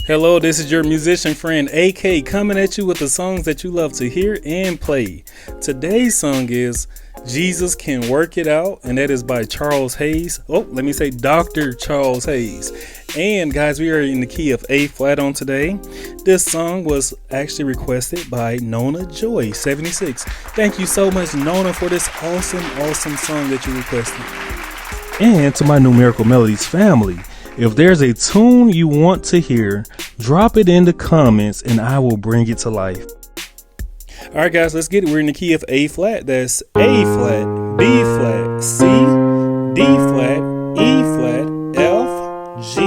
Hello, this is your musician friend AK coming at you with the songs that you love to hear and play. Today's song is Jesus Can Work It Out, and that is by Charles Hayes. Dr. Charles Hayes. And guys, we are in the key of A flat on today. This song was actually requested by Nona Joy 76. Thank you so much, Nona, for this awesome song that you requested. And to my Numerical Melodies family, if there's a tune you want to hear, drop it in the comments and I will bring it to life. All right, guys, let's get it. We're in the key of A flat. That's A flat, B flat, C, D flat, E flat, F, G,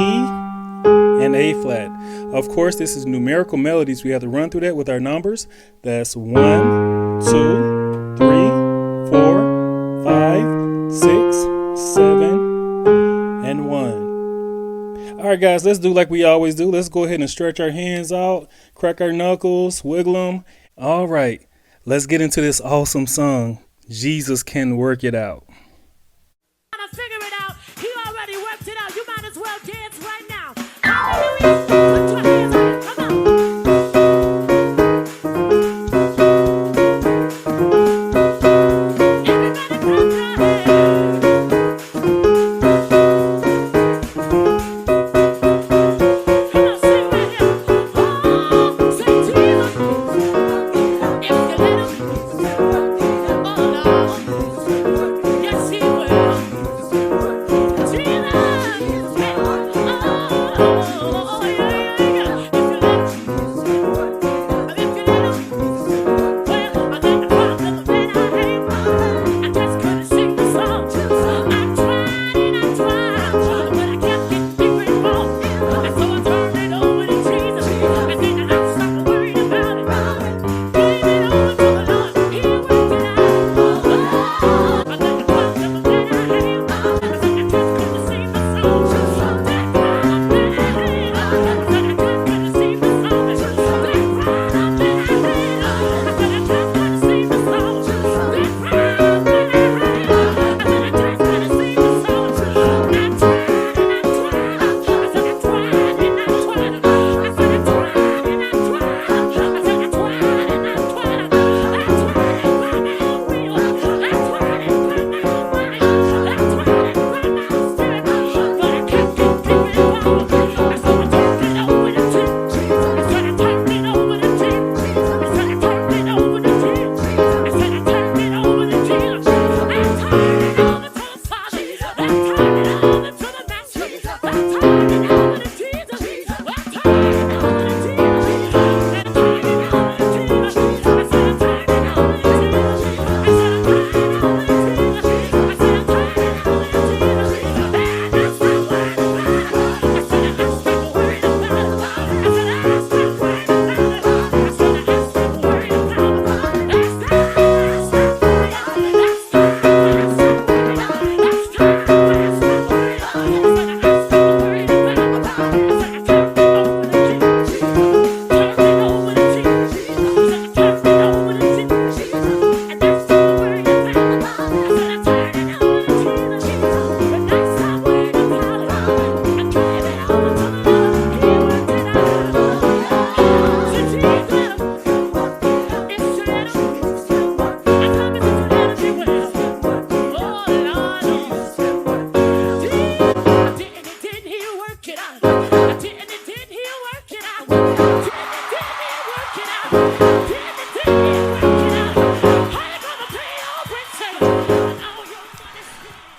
and A flat. Of course, this is Numerical Melodies. We have to run through that with our numbers. That's 1, 2, 3, 4, 5, 6, 7, and 1. All right, guys, let's do like we always do. Let's go ahead and stretch our hands out, crack our knuckles, wiggle them. All right, let's get into this awesome song, Jesus Can Work It Out. Figure it out. He already worked it out. You might as well dance right now. Hallelujah. Put your hands on it. Come on.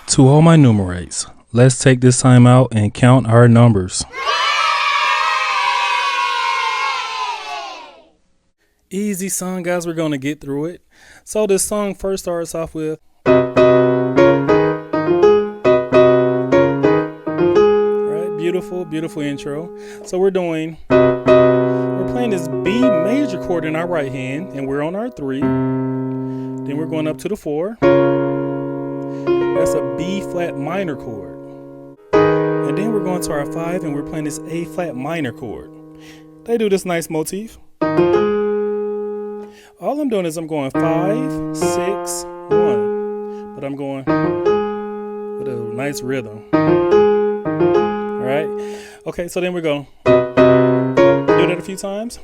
To all my numerates, let's take this time out and count our numbers. Easy song, guys. We're going to get through it. So this song first starts off with beautiful intro. So we're playing this B major chord in our right hand, and we're on our 3. Then we're going up to the 4. That's a B flat minor chord. And then we're going to our 5, and we're playing this A flat minor chord. They do this nice motif. All I'm doing is I'm going 5, 6, 1. But I'm going with a nice rhythm. All right. Okay, so then we're going. do that a few times.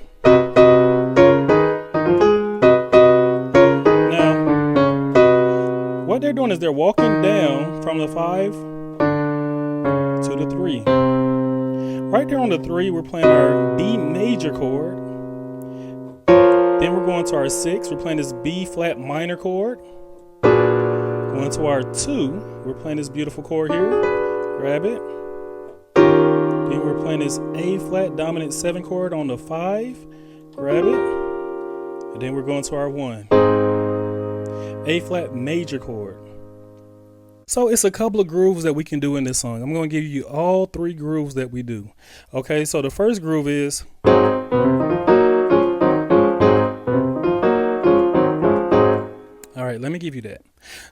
Now, what they're doing is they're walking down from the 5 to the 3. Right there on the 3, we're playing our B major chord. Then we're going to our 6, we're playing this B flat minor chord. Going to our 2, we're playing this beautiful chord here. Grab it. Then we're playing this A flat dominant 7 chord on the 5. Grab it. And then we're going to our 1. A flat major chord. So it's a couple of grooves that we can do in this song. I'm going to give you all 3 grooves that we do. Okay, so the first groove is... All right, let me give you that.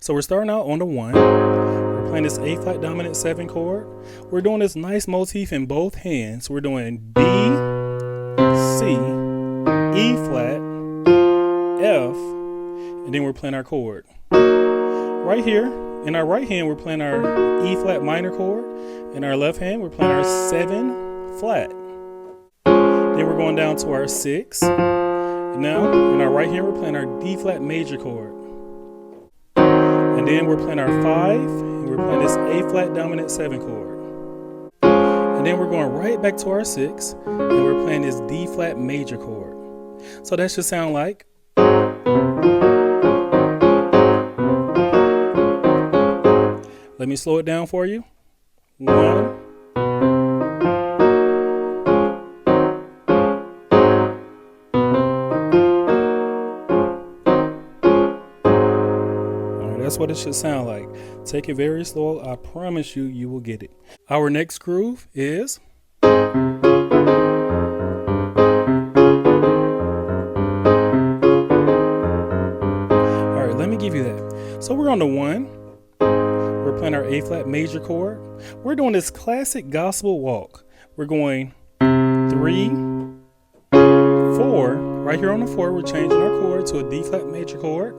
So we're starting out on the 1. We're playing this A flat dominant 7 chord. We're doing this nice motif in both hands. We're doing B, C, E flat, F, and then we're playing our chord. Right here, in our right hand, we're playing our E flat minor chord. In our left hand, we're playing our 7 flat. Then we're going down to our 6. Now, in our right hand, we're playing our D flat major chord. And then we're playing our 5, and we're playing this A flat dominant 7 chord. And then we're going right back to our 6, and we're playing this D flat major chord. So that should sound like... Let me slow it down for you. 1. That's what it should sound like. Take it very slow. I promise you, you will get it. Our next groove is... All right, let me give you that. So we're on the 1. We're playing our A flat major chord. We're doing this classic gospel walk. We're going 3, 4. Right here on the 4, we're changing our chord to a D flat major chord.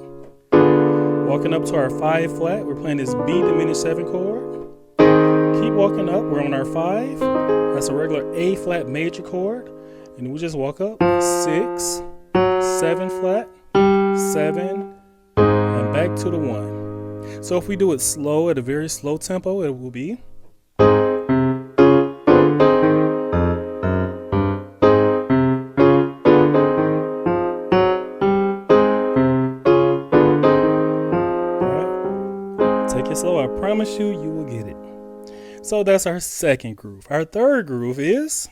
Walking up to our 5 flat, we're playing this B diminished 7 chord. Keep walking up, we're on our 5. That's a regular A flat major chord. And we just walk up 6, 7 flat, 7, and back to the 1. So if we do it slow at a very slow tempo, it will be... Slow, I promise you, you will get it. So that's our second groove. Our third groove is...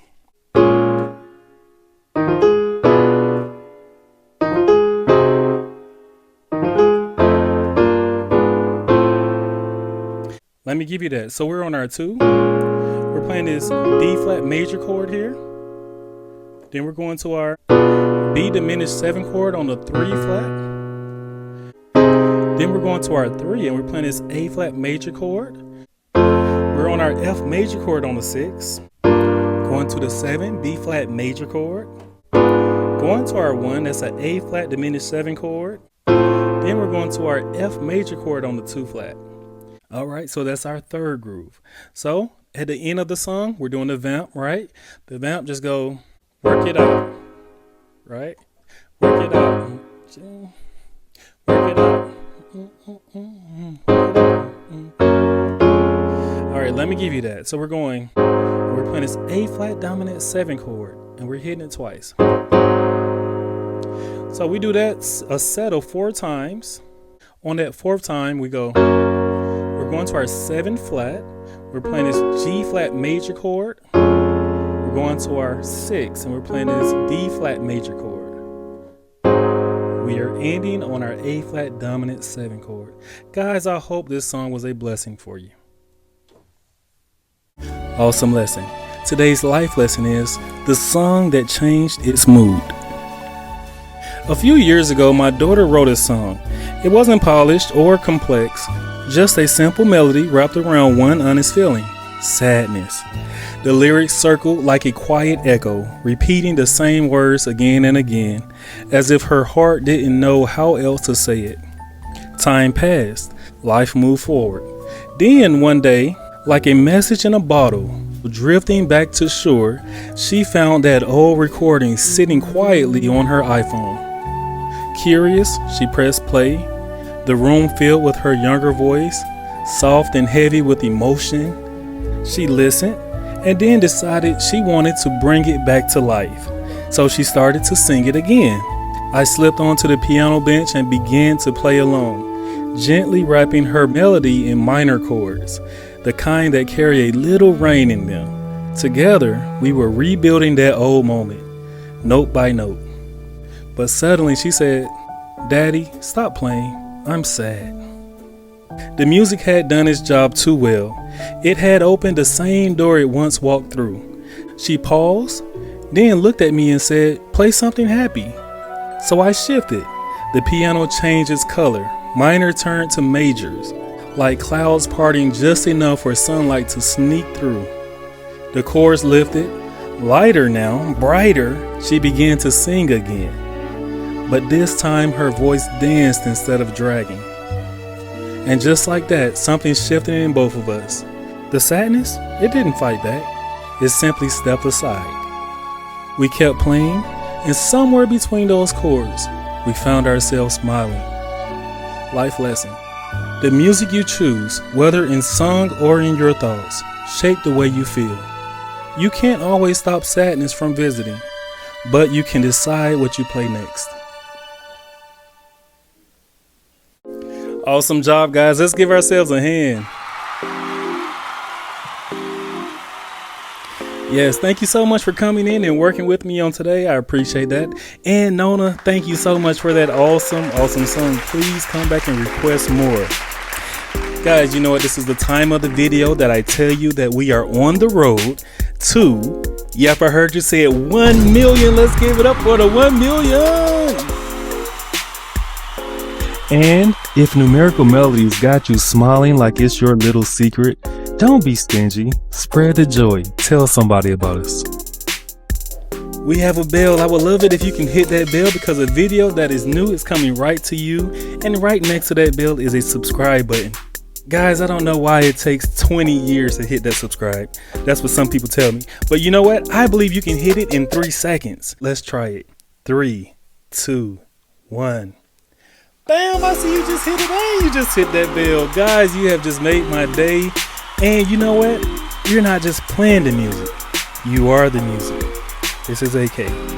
Let me give you that. So we're on our 2. We're playing this D flat major chord here. Then we're going to our B diminished 7 chord on the 3 flat. Then we're going to our 3 and we're playing this A flat major chord. We're on our F major chord on the 6. Going to the 7 B flat major chord. Going to our 1, that's an A flat diminished 7 chord. Then we're going to our F major chord on the 2 flat. All right, so that's our third groove. So at the end of the song, we're doing the vamp, right? The vamp just go work it out, right? Work it out. Work it out. All right, let me give you that. So we're playing this A flat dominant 7 chord and we're hitting it twice. So we do that a set of 4 times. On that 4th time, we're going to our 7 flat. We're playing this G flat major chord. We're going to our 6 and we're playing this D flat major chord. We are ending on our A flat dominant 7 chord. Guys, I hope this song was a blessing for you. Awesome lesson. Today's life lesson is the song that changed its mood. A few years ago, my daughter wrote a song. It wasn't polished or complex, just a simple melody wrapped around one honest feeling: sadness. The lyrics circled like a quiet echo, repeating the same words again and again, as if her heart didn't know how else to say it. Time passed. Life moved forward. Then one day, like a message in a bottle, drifting back to shore, she found that old recording sitting quietly on her iPhone. Curious, she pressed play. The room filled with her younger voice, soft and heavy with emotion. She listened and then decided she wanted to bring it back to life. So she started to sing it again. I slipped onto the piano bench and began to play along, gently rapping her melody in minor chords, the kind that carry a little rain in them. Together, we were rebuilding that old moment, note by note. But suddenly she said, "Daddy, stop playing. I'm sad." The music had done its job too well. It had opened the same door it once walked through. She paused, then looked at me and said, "Play something happy." So I shifted. The piano changed its color. Minor turned to majors, like clouds parting just enough for sunlight to sneak through. The chords lifted. Lighter now, brighter, she began to sing again. But this time her voice danced instead of dragging. And just like that, something shifted in both of us. The sadness, it didn't fight back. It simply stepped aside. We kept playing, and somewhere between those chords, we found ourselves smiling. Life lesson. The music you choose, whether in song or in your thoughts, shape the way you feel. You can't always stop sadness from visiting, but you can decide what you play next. Awesome job, guys. Let's give ourselves a hand. Yes, thank you so much for coming in and working with me on today. I appreciate that. And Nona, thank you so much for that awesome song. Please come back and request more. Guys, you know what? This is the time of the video that I tell you that we are on the road to, yep, I heard you say it, 1 million. Let's give it up for the 1 million. And if Numerical Melodies got you smiling like it's your little secret, don't be stingy. Spread the joy. Tell somebody about us. We have a bell. I would love it if you can hit that bell because a video that is new is coming right to you. And right next to that bell is a subscribe button. Guys, I don't know why it takes 20 years to hit that subscribe. That's what some people tell me. But you know what? I believe you can hit it in 3 seconds. Let's try it. 3, 2, 1. Bam, I see you just hit it. Hey, you just hit that bell. Guys, you have just made my day. And you know what? You're not just playing the music. You are the music. This is AK.